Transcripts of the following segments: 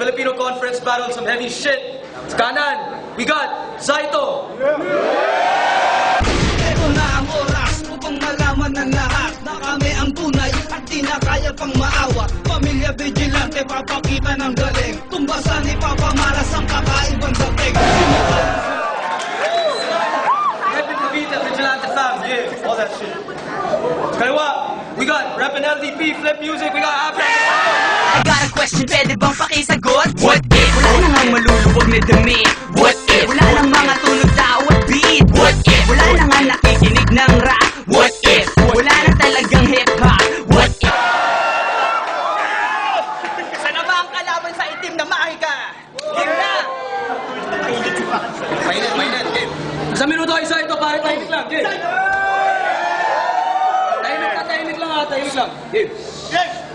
Filipino Conference battled some heavy shit. Sa kanan, we got Zaito. Ito na ang oras upang malaman ng lahat na kami ang tunay at di na kaya pang maawa. Pamilya Vigilante, papakita ng galing. Tumbasan ipapamalas ang kakaibang dating. Reppin' Cavite, Vigilante Fam, yeah, all that shit. Kaliwa, we got Reppin' LDP, Flip Music, we got Abra. I got a question, pwede bang pakisagot? What if? Wala nang ang malulubog na damit. What if? Wala nang mga tunog tawat beat. What if? Wala nang ang nakikinig ng rap. What if? Wala na talagang hip-hop. What if? Sana ba ang kalaban sa itim na mahika? Game na! Mainit, game. Isang minuto kayo Zaito, pare, tahimik lang, game. Tahimik lang ha, tahimik lang. Game.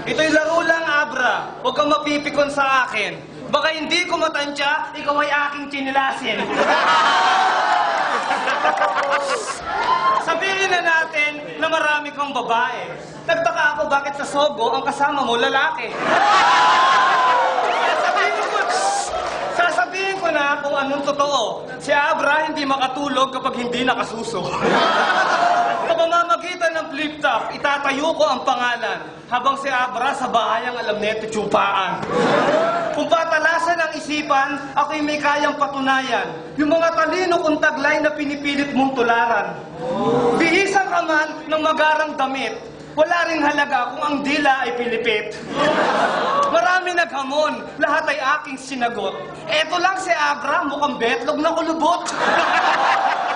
Ito'y laro lang, Abra. Huwag kang mapipikon sa akin. Baka hindi ko matansya, ikaw ay aking chinilasin. Sabihin na natin na marami kang babae. Nagtaka ako bakit sa Sogo ang kasama mo lalaki. Sasabihin ko na kung anong totoo. Si Abra hindi makatulog kapag hindi nakasuso. Sa pamamagitan ng flip top, itatayo ko ang pangalan. Habang si Abra sa bahay ang alam neto tsupaan. Kung patalasan ang isipan, ako'y may kayang patunayan. Yung mga talino kong taglay na pinipilit mong tularan. Bihisan ka man ng magarang damit. Wala ring halaga kung ang dila ay pilipit. Marami naghamon, lahat ay aking sinagot. Eto lang si Abra, mukhang betlog na kulubot.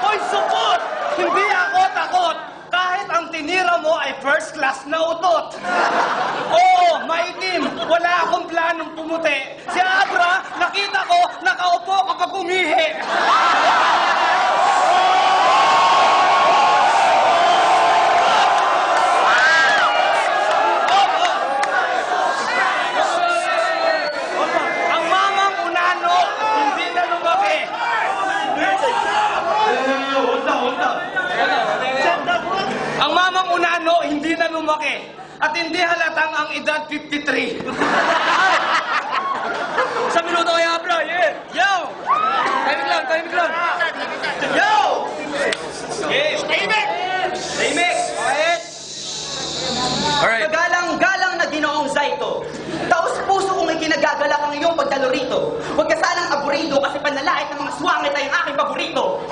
Hoy, support! Hindi ako takot! Kahit ang tinira mo ay first class na utot. Oo, maitim. Wala akong planong pumuti. Si Abra, nakita ko, nakaupo kapag umihi. Ang mamang unano, hindi na lumaki. Ang mamang unano, hindi na lumaki. At hindi halatang ang edad 53. Isang minuto kayo, Abra, yeah. Yo! Tahimik lang. Yo! Game. Tahimik. Quiet. Alright. Magalang-galang na ginoong Zaito. Taos puso kong ikinagagalak ang iyong pagdalo rito. Huwag ka sanang aburido kasi panlalait ng mga swangit ay ang aking paborito.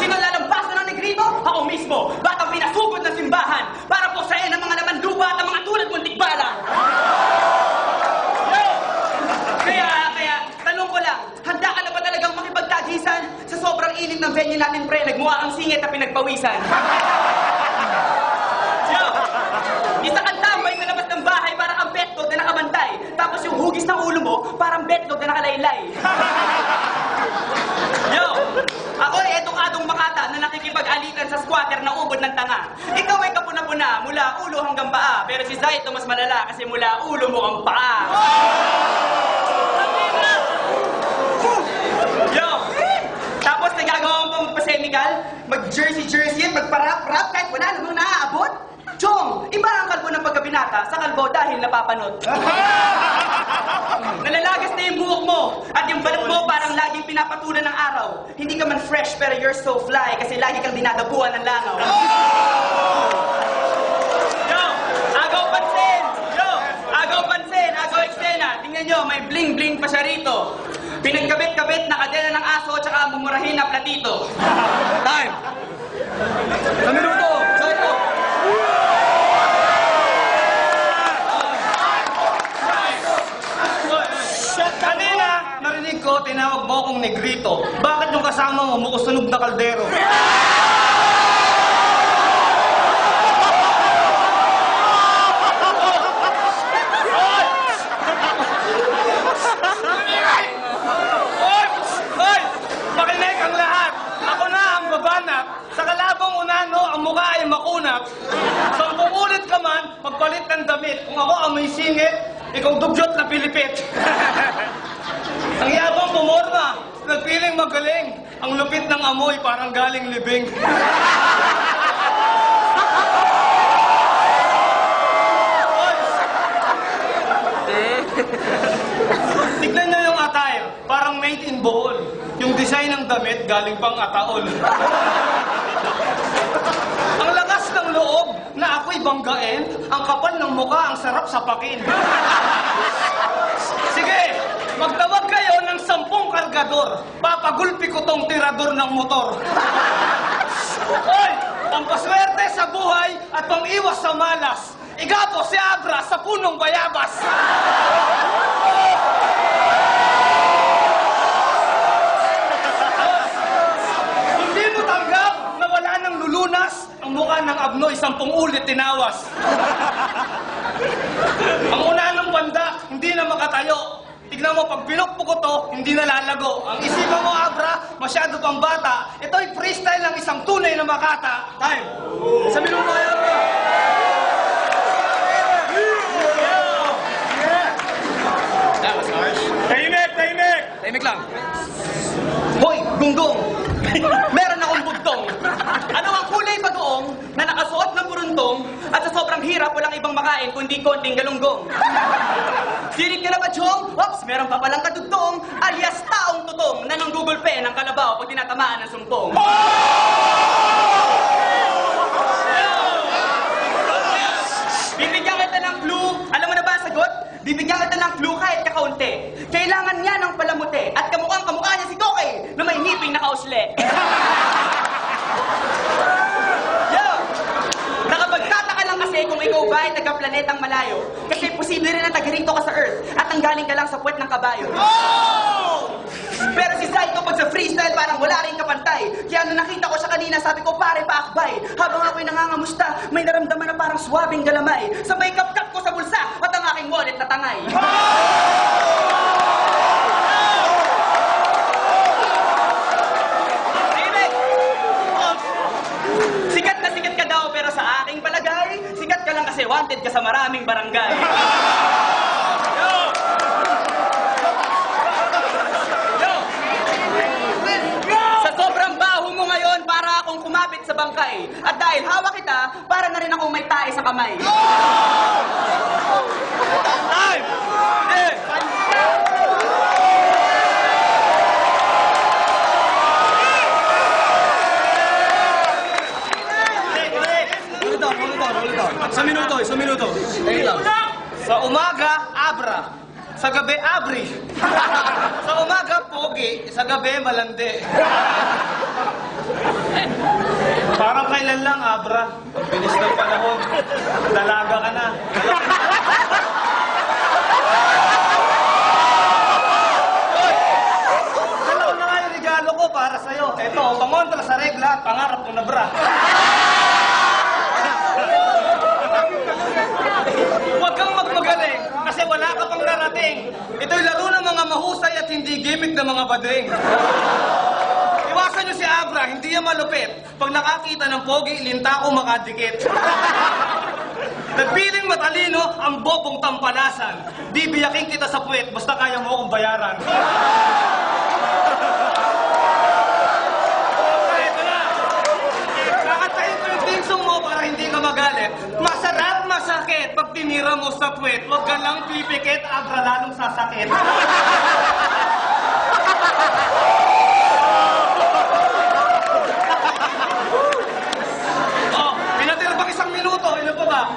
Sino lalampasan ng negrito? Ako mismo. Batang pinasugod ng simbahan para pusayin ang mga namanduba at ang mga tulad mong tikbala. Kaya, tanong ko lang, handa ka na ba talagang makipagtagisan? Sa sobrang init ng venue natin, pre, nagmukha kang singit na pinagpawisan. Isa kang tambay sa labas ng bahay para kang betlog na nakabantay. Tapos yung hugis ng ulo mo, parang betlog na nakalaylay. Yo! Ako ay edukadong makata na nakikipag-alitan sa squatter na ubod ng tanga. Ikaw ay kapuna-puna mula ulo hanggang paa. Pero si Zaito mas malala kasi mula ulo mo ang paa. Yo! Tapos nagagawa mo pang magpa-semical, mag-jersey at magpa-rap-rap kahit wala namang naaabot. Chong, iba ang kalbo ng pagkabinata sa kalbo dahil napapanot. Nalalagas na yung buhok mo at yung balat mo parang laging pinapatulan ng araw. Hindi ka man fresh pero you're so fly kasi lagi kang dinadabuhan ng langaw. Yo! Agaw pansin! Yo! Agaw pansin! Agaw eksena! Tingnan nyo, may bling-bling pa siya rito. Pinagkabit-kabit na kadena ng aso at saka mumurahin na platito. Time. Isang minuto. Zaito. Kanina, narinig ko, tinawag mo akong negrito. Bakit yung kasama mo mukusunog na kaldero? Hoy! Makinig ang lahat! Ako na ang babanat. Sa kalabang unano, ang mukha ay makunat. Sampung ulit ka man, magpalit ng damit. Kung ako ang may singit, ikaw dugyot na pilipit. Ang yabang pumorma, nagpiling magaling. Ang lupit ng amoy, parang galing libing. Tignan na Bohol. Yung design ng damit galing pang Ataol. Ang lakas ng loob na ako'y banggain, ang kapal ng mukha, ang sarap sapakin. Sige, magtawag kayo ng 10 kargador. Papagulpi ko tong tirador ng motor. Hoy, pampaswerte sa buhay at pang-iwas sa malas. Igapo si Abra sa punong bayabas. Hindi mo tanggap na wala nang lulunas ang mukha ng Abnoy 10 ulit tinawas. Ang una ng banda, hindi na makatayo. Tignan mo, pag pinukpo ko to, hindi na lalago. Ang isipan mo, Abra, masyado pang bata. Ito'y freestyle ng isang tunay na makata. Time! Sa minuto kayo ba? Tahimik lang. Hoy, gunggong! Meron akong bugtong. Ano ang kulay bagoong na nakasuot ng buruntong at sa sobrang hirap walang ibang makain kundi konting galunggong? Sirit ka na ba, Chong? Ops, meron pa palang kadugtong alias taong tutong na nang Google Pen ng kalabaw pag tinatamaan ng sumpong. Bibigyan kita ng clue. Alam mo na ba ang sagot? Bibigyan kita ng clue kahit kakaunti. Kailangan niya ng palamuti at kamukhang-kamukha niya si Koke na may ngiping nakausli. Yo! Nakapagtataka lang kasi kung ikaw ba ay taga-planetang malayo. Kasi posible rin na taga-rito ka sa Earth at nanggaling ka lang sa puwet ng kabayo. Pero si Saito pag sa freestyle parang wala rin kapantay. Kaya nung nakita ko siya kanina sabi ko pare paakbay. Habang ako'y nangangamusta may naramdaman na parang swabing galamay. Sabay kapkap ko sa bulsa at ang aking wallet na tangay. Sikat ka daw pero sa aking palagay sikat ka lang kasi wanted ka sa maraming barangay. Kumapit sa bangkay. At dahil hawak kita, para na rin akong may tae sa kamay. Time! Eh! Hold on. Sa minuto. Ayun lang. Sa umaga, Abra. Sa gabi, Abri. Sa umaga, Pogi. Sa gabi, Malandi. Parang kailan lang, Abra. Ang bilis ng panahon. Dalaga ka na. Dalaw na nga yung regalo ko para sa'yo. Ito, pangontra sa regla at pangarap ko na bra. Huwag kang magmagaling kasi wala ka pang narating. Ito'y laro ng mga mahusay at hindi gimmick ng mga bading. Iwasan niyo si Abra, hindi yan malupit. Pag nakakita ng pogi, linta ko makadikit. Nagpiling matalino ang bobong tampalasan. Bibiyaking kita sa puwet, basta kaya mo akong bayaran. Okay, ito na. Kakantahin ko yung theme song mo para hindi ka magalit. Masarap, masakit. Pag tinira mo sa puwet, huwag ka lang pipikit, Abra lalong sasakit.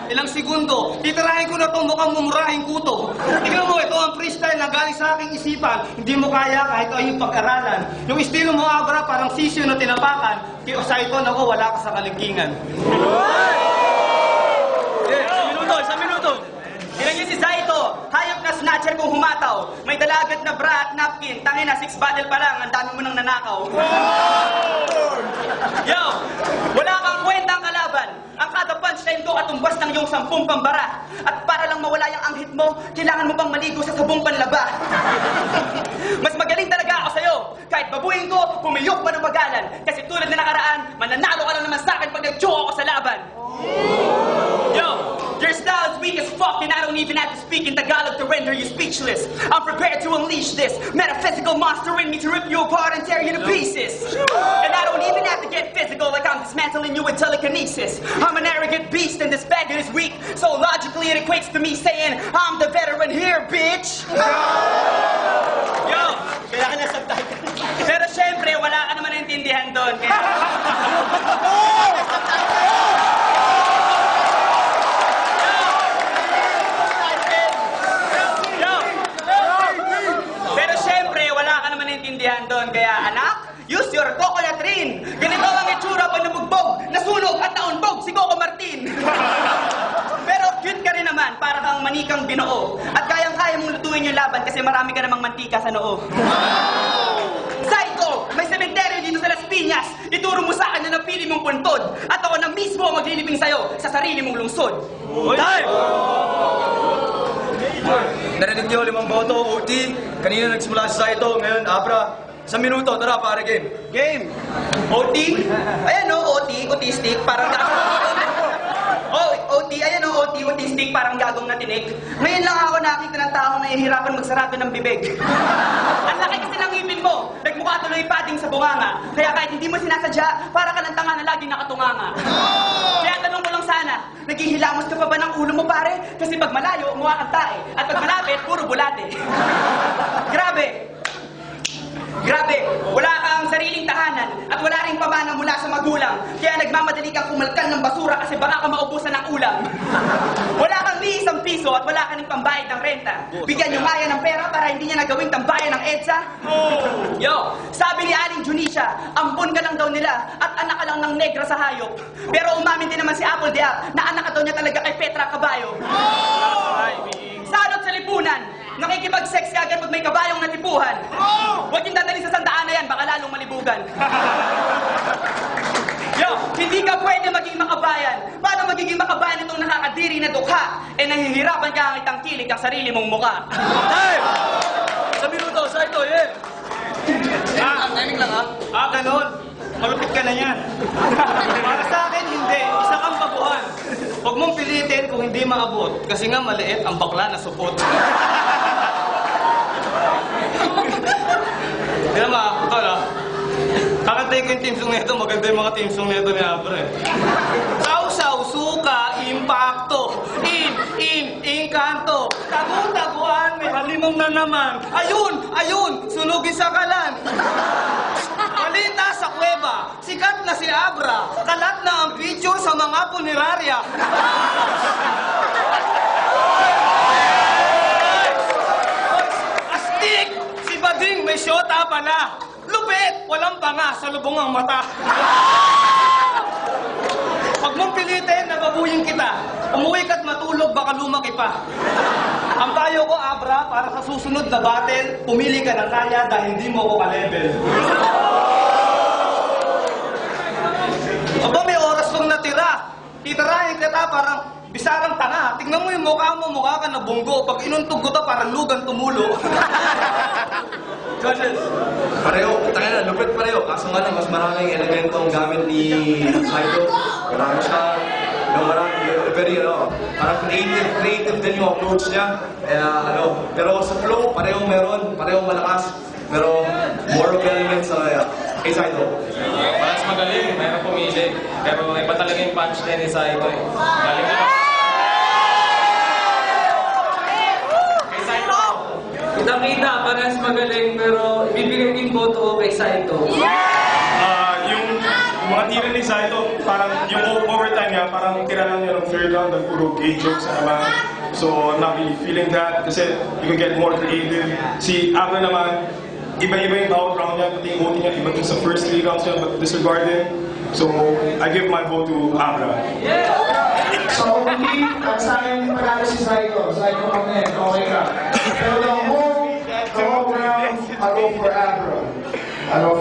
Ilang segundo, titirahin ko na itong mukhang mumurahing kuto. Tignan mo, ito ang freestyle na galing sa aking isipan. Hindi mo kaya kahit ano yung pag-aralan. Yung estilo mo, Abra, parang sisyo na tinapakan. Kaya sa ito, naku, wala ka sa kalingkingan. Sa minuto. Tingnan niyo si Saito, hayop na snatcher kung humataw. May dalagat na bra at napkin, tangin na 6 battle pa lang, ang dami mo nang nanakaw. Yo, wala kang kwentang kalaban. Ang kada punchline ko katumbas ng iyong 10 pambara. At para lang mawala yung anghit mo, kailangan mo pang maligo sa sabong panlaba. Mas magaling talaga ako sa'yo. Kahit babuhin ko, pumiyok pa ng magalan. Kasi tulad na nakaraan, mananalo ka lang naman sa akin pag nag-choke ako sa laban. Yo, your style's weak as fuck and I don't even have to speak in Tagalog to render you speechless. I'm prepared to unleash this metaphysical monster in me to rip you apart and tear you to pieces. And I don't even have to get physical like I'm dismantling you with telekinesis. I'm an arrogant beast and this faggot is weak. So logically it equates to me saying, I'm the veteran here, bitch! Yo! Kaya ka nasabtay ka. naintindihan doon. Kaya... Pero syempre, wala ka naman naintindihan doon. Kaya anak, use your coconut rin. Ganito ang itsura pag nabugbog, nasunog at naunbog si Coco Martin. Pero cute ka rin naman, para kang manikang binoo. At kayang-kaya mong lutuin yung laban kasi marami ka namang mantika sa noo. Psycho! May sementeryo dito sa Las Piñas. Ituro mo sa akin na napili mong puntod. At ako na mismo ang maglilibing sa'yo sa sarili mong lungsod. Time! Narinig niyo 5 boto, OT. Kanina nagsimula sa ito, ngayon Abra. 1 minuto, tara pare game. Game! OT? Ayan o, OT, autistic, parang OT, ayan o, OT, autistic, parang gagong na tinik. Ngayon lang ako nakita ng taong nahihirapan magsarado ng bibig. Ang laki kasi ng ngipin mo, nagmukha tuloy padding sa bunganga. Kaya kahit hindi mo sinasadya, para ka ng tanga na laging nakatunganga. Kaya tanong mo lang sana, naghihilamos ka pa ba ng ulo mo pare? Kasi pag malayo, umuha kang tae. At pag malapit, puro bulate. Grabe! Grabe, wala kang sariling tahanan at wala ring pamana mula sa magulang. Kaya nagmamadali kang kumalkal ng basura kasi baka ka maubusan ng ulam. Wala kang ni isang piso at wala ka ning pambayad ng renta. Bigyan yung maya ng pera para hindi niya nagawing tambayan ng EDSA. Yo, sabi ni Aling Junisha, ampon ka lang daw nila at anak ka lang ng negra sa hayop. Pero umamin din naman si Apple Diap na anak ka daw niya talaga kay Petra Caballo. Salot sa lipunan, nakikipag-sex ka agad pag may kabayong natipuhan. Huwag yung dadalhin sa sandaan na yan, baka lalong malibugan. Yo, hindi ka pwede maging makabayan. Paano magiging makabayan itong nakakadiri na dukha? Eh nahihirapan ka ang itang kilig ang sarili mong muka. Time! 1 minuto, sa ito, yeah. Timing lang ha? Ganon. Malupit ka na yan. Para sa akin, hindi. Isa kang baguhan. Huwag mong pilitin kung hindi maabot. Kasi nga maliit ang bakla na supot. Hindi naman, ito na. Kakantay ko yung team song nito. Maganda yung mga team song nito ni Abra eh. Sausaw, suka, impacto. Inkanto. Tagu-taguan, may halimong na naman. Ayun, sunugin sa kalan. Balita sa kuweba, sikat na si Abra. Kalat na ang picture sa mga punerarya. Astig! Si Bading may syota pala. Lupit! Walang panga sa lubong ang mata. Pag mong pilitin, nababuyin kita. Umuwi ka't matulog, baka lumaki pa. Ang payo ko, Abra, para sa susunod na battle, pumili ka ng kaya dahil hindi mo ako ka-level. Aba, may oras pang natira. Titirahin kita parang bisarang tanga. Tingnan mo yung mukha ka na bunggo. Pag inuntog ko to, parang lugan tumulo. Judges. Pareho, tayo na, lupit pareho. Kaso nga lang, mas maraming elemento ang gamit ni Saito. Marami siya, very, parang creative din yung approach niya. Pero sa flow, parehong meron, parehong malakas. Pero more of elements kay Saito. Mas magaling, mayroon pumili. Pero iba talaga yung punchline ni Saito eh. Galing na. Kay Saito. Kita-kita, parehas magaling, pero ibibigay ko yung boto ko kay Saito. Yung mga tira ni Saito, parang yung overtime niya, parang tira lang niya ng third round, ng puro gay jokes na naman. So, I'm not really feeling that kasi you can get more creative. Si Abra naman, iba-iba yung bawat round niya, pati yung vote niya, iba dun sa first 3 rounds niya, but disregarded. So, I give my vote to Abra. So, hindi, sa akin, panalo si Saito. Saito kami, okay ka. Pero the whole round, I go for Abra. Panalo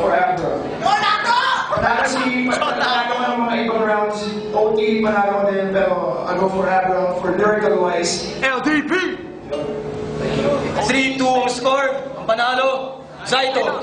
ka ng mga ibang rounds. OT, panalo din, pero I go for Abra. For lyrical-wise, LDP! 3-2 ang score. Ang panalo, Saito.